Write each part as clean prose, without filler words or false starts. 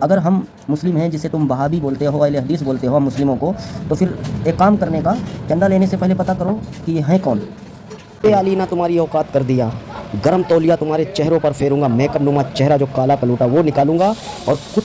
अगर हम मुस्लिम हैं जिसे तुम वहाबी बोलते हो, अहले हदीस बोलते हो हम मुस्लिमों को, तो फिर एक काम करने का, चंदा लेने से पहले पता करो कि ये हैं कौन। अली ना तुम्हारी औकात कर दिया, गरम तौलिया तुम्हारे चेहरों पर फेरूंगा, मेकअप नुमा चेहरा जो काला कलूटा वो निकालूंगा और कुछ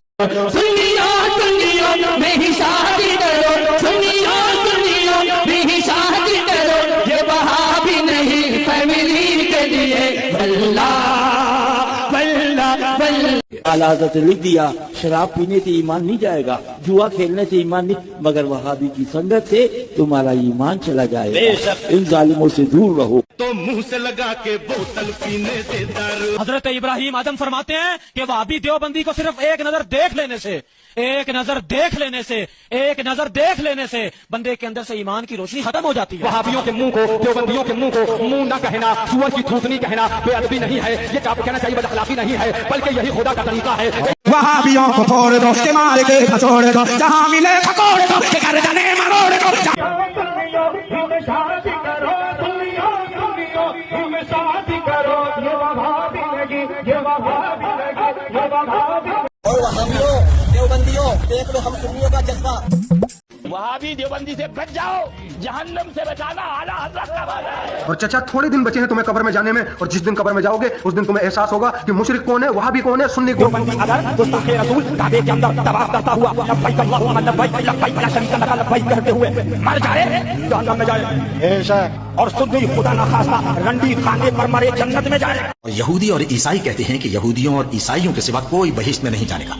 आला हज़रत ने लिख दिया, शराब पीने से ईमान नहीं जाएगा, जुआ खेलने से ईमान नहीं, मगर वहाबी की संगत से तुम्हारा ईमान चला जाएगा। इन जालिमों से दूर रहो। तो मुंह से लगा के बोतल पीने से दारू। हजरत इब्राहिम आदम फरमाते हैं कि वहाबी देवबंदी को सिर्फ एक नजर देख लेने से बंदे के अंदर से ईमान की रोशनी खत्म हो जाती है। वहाबियों के मुंह को, देवबंदियों के मुंह को मुंह न कहना, सुअर की थूथनी कहना बेअदबी नहीं है, ये क्या कहना चाहिए बदअखलाकी नहीं है, बल्कि यही खुदा का तरीका है। वहाबियों को छोड़ दो, के मार के फसोड़ दो, जहां मिले पकोड़ दो, के गर्दने मरोड़ दो। और वहाबियों देवबंदियों देख लो हम सुन्नियों का जज्बा। वहाबी देवबंदी से बच जाओ, जहन्नम से बचाना आला हज़रत का वादा है। और चचा थोड़े दिन बचे हैं तुम्हें कब्र में जाने में, और जिस दिन कब्र में जाओगे उस दिन तुम्हें एहसास होगा कि मुशरिक कौन है, वहाबी कौन है, सुन्नी कौन है। अगर गुस्ताखे रसूल काबे के अंदर तवाफ करता हुआ लब्बैक अल्लाहुम्मा लब्बैक लब्बैक ला शरीका लक लब्बैक कहते हुए मर जाए, जहन्नम में जाए, और सुन्नी खुदा न खास्ता रंडी खाने पर मरे जन्नत में जाए। यहूदी और ईसाई कहते हैं कि यहूदियों और ईसाइयों के सिवा कोई बहिश्त में नहीं जानेगा।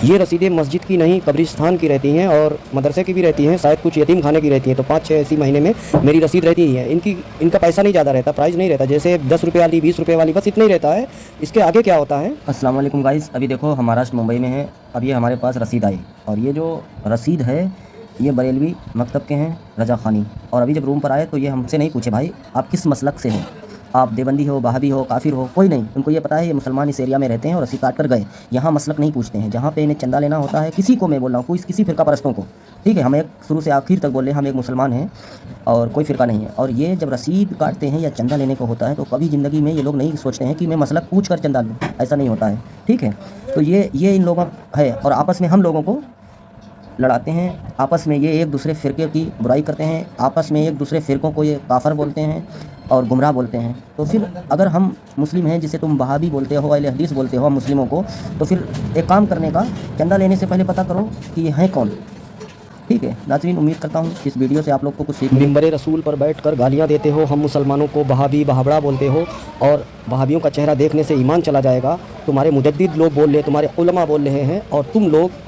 ये रसीदें मस्जिद की नहीं कब्रिस्तान की रहती हैं और मदरसे की भी रहती हैं, शायद कुछ यतीम खाने की रहती हैं, तो 5-6 ऐसी महीने में मेरी रसीद रहती ही है। इनका पैसा नहीं ज़्यादा रहता, प्राइस नहीं रहता, जैसे 10 रुपये वाली 20 रुपये वाली बस इतना ही रहता है। इसके आगे क्या होता है। अस्सलाम वालेकुम गाइस, अभी देखो हम महाराष्ट्र मुंबई में हैं। अब ये हमारे पास रसीद आई, और ये जो रसीद है ये बरेलवी मकतब के हैं, रजा खानी। और अभी जब रूम पर आए तो ये हमसे नहीं पूछे भाई आप किस मसलक से हो, आप देवबंदी हो, वहाबी हो, काफिर हो, कोई नहीं। उनको ये पता है ये मुसलमान इस एरिया में रहते हैं और रसीद काट कर गए। यहाँ मसलक नहीं पूछते हैं, जहाँ पे इन्हें चंदा लेना होता है किसी को, मैं बोल रहा हूँ किसी फ़िरका परस्तों को, ठीक है। हम एक शुरू से आखिर तक बोल रहे हैं, हम एक मुसलमान हैं और कोई फ़िरका नहीं है। और ये जब रसीद काटते हैं या चंदा लेने को होता है तो कभी ज़िंदगी में ये लोग नहीं सोचते हैं कि मैं मसलक पूछ कर चंदा लूँ, ऐसा नहीं होता है, ठीक है। तो ये इन लोगों है, और आपस में हम लोगों को लड़ाते हैं, आपस में ये एक दूसरे फ़िरके की बुराई करते हैं, आपस में एक दूसरे फ़िरकों को ये काफर बोलते हैं और गुमराह बोलते हैं। तो फिर अगर हम मुस्लिम हैं जिसे तुम वहाबी बोलते हो, अहले हदीस बोलते हो हम मुस्लिमों को, तो फिर एक काम करने का, चंदा लेने से पहले पता करो कि ये हैं कौन, ठीक है। नाज़रीन, उम्मीद करता हूँ इस वीडियो से आप लोग को कुछ सीख। मिंबर रसूल पर बैठकर गालियाँ देते हो, हम मुसलमानों को वहाबी वहाबड़ा बोलते हो, और वहाबियों का चेहरा देखने से ईमान चला जाएगा। तुम्हारे मुजद्दिद लोग बोल रहे, तुम्हारे उलमा बोल रहे हैं, और तुम लोग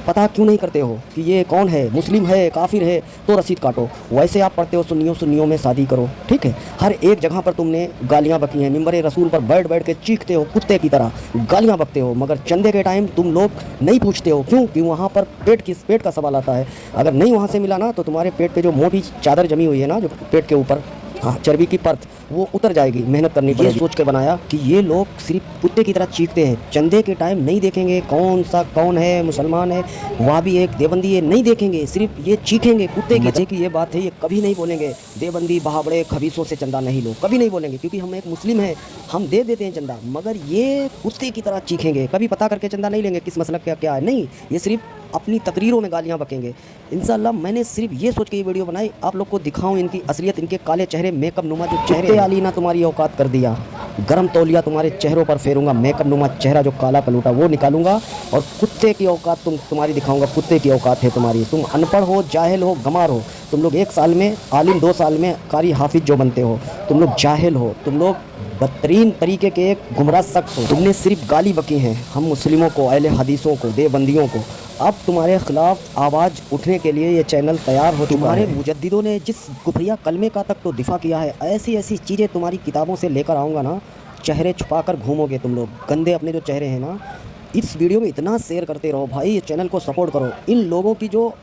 पता क्यों नहीं करते हो कि ये कौन है, मुस्लिम है, काफिर है, तो रसीद काटो। वैसे आप पढ़ते हो सुन्नियों में शादी करो, ठीक है। हर एक जगह पर तुमने गालियाँ बकी हैं, मिंबर रसूल पर बैठ के चीखते हो, कुत्ते की तरह गालियाँ बकते हो, मगर चंदे के टाइम तुम लोग नहीं पूछते हो। क्यों? कि वहाँ पर पेट का सवाल आता है। अगर नहीं वहाँ से मिला ना तो तुम्हारे पेट पे जो मोटी चादर जमी हुई है ना, जो पेट के ऊपर, हाँ, चर्बी की परत, वो उतर जाएगी, मेहनत करनी पड़ेगी। ये सोच कर बनाया कि ये लोग सिर्फ कुत्ते की तरह चीखते हैं, चंदे के टाइम नहीं देखेंगे कौन है, मुसलमान है, वहाँ भी एक देवबंदी है, नहीं देखेंगे, सिर्फ ये चीखेंगे कुत्ते की। मजे की ये बात है, ये कभी नहीं बोलेंगे देवबंदी बहाबड़े खबीसों से चंदा नहीं लो, कभी नहीं बोलेंगे, क्योंकि हम एक मुस्लिम हैं, हम दे देते हैं चंदा, मगर ये कुत्ते की तरह चीखेंगे, कभी पता करके चंदा नहीं लेंगे किस मसलक क्या है, नहीं, ये सिर्फ अपनी तकरीरों में गालियाँ बकेंगे। इंशाअल्लाह मैंने सिर्फ ये सोच के ये वीडियो बनाई, आप लोग को दिखाऊं इनकी असलियत, इनके काले चेहरे, मेकअप नुमा जो चेहरे। अली ना तुम्हारी औकात कर दिया, गरम तौलिया तुम्हारे चेहरों पर फेरूंगा, मेकअप नुमा चेहरा जो काला कलूटा वो निकालूंगा, और कुत्ते की औकात तुम्हारी दिखाऊंगा, कुत्ते की औकात है तुम्हारी। तुम अनपढ़ हो, जाहिल हो, गमार हो, तुम लोग 1 साल में आलिम, 2 साल में कारी हाफिज जो बनते हो, तुम लोग जाहिल हो, तुम लोग बदतरीन तरीके के एक गुमराह सख्त हो। तुमने सिर्फ गाली बकी हैं हम मुस्लिमों को, अहले हदीसों को, देवबंदियों को। अब तुम्हारे खिलाफ आवाज़ उठने के लिए ये चैनल तैयार हो चुका है। मुजद्दिदों ने जिस कुफरिया कलमे का तक तो दिफा किया है, ऐसी ऐसी चीज़ें तुम्हारी किताबों से लेकर आऊँगा ना, चेहरे छुपा कर घूमोगे तुम लोग, गंदे अपने जो चेहरे हैं ना। इस वीडियो में इतना शेयर करते रहो भाई, ये चैनल को सपोर्ट करो। इन लोगों की जो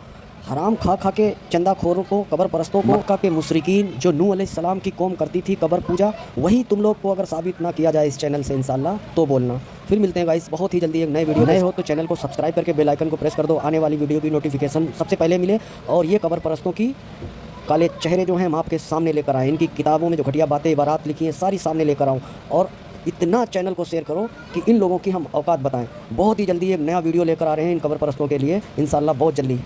हराम खा के चंदा खोरों को, कब्र परस्तों को, मक्का के मुशरिकीन जो नूह अलैहिस्सलाम की कौम करती थी कब्र पूजा, वही तुम लोग को अगर साबित ना किया जाए इस चैनल से इंशाल्लाह तो बोलना। फिर मिलते हैं गाइस बहुत ही जल्दी एक नए वीडियो। नए हो तो चैनल को सब्सक्राइब करके बेल आइकन को प्रेस कर दो, आने वाली वीडियो की नोटिफिकेशन सबसे पहले मिले। और ये कब्र परस्तों की काले चेहरे जो हैं हम आपके सामने लेकर आए, इनकी किताबों में जो घटिया बातें इबारात लिखी हैं सारी सामने लेकर आऊँ, और اتنا چینل کو شیئر کرو کہ ان لوگوں کی ہم اوقات بتائیں. بہت ہی جلدی ایک نیا ویڈیو لے کر آ رہے ہیں ان قبر پرستوں کے لیے انشاءاللہ، بہت جلدی.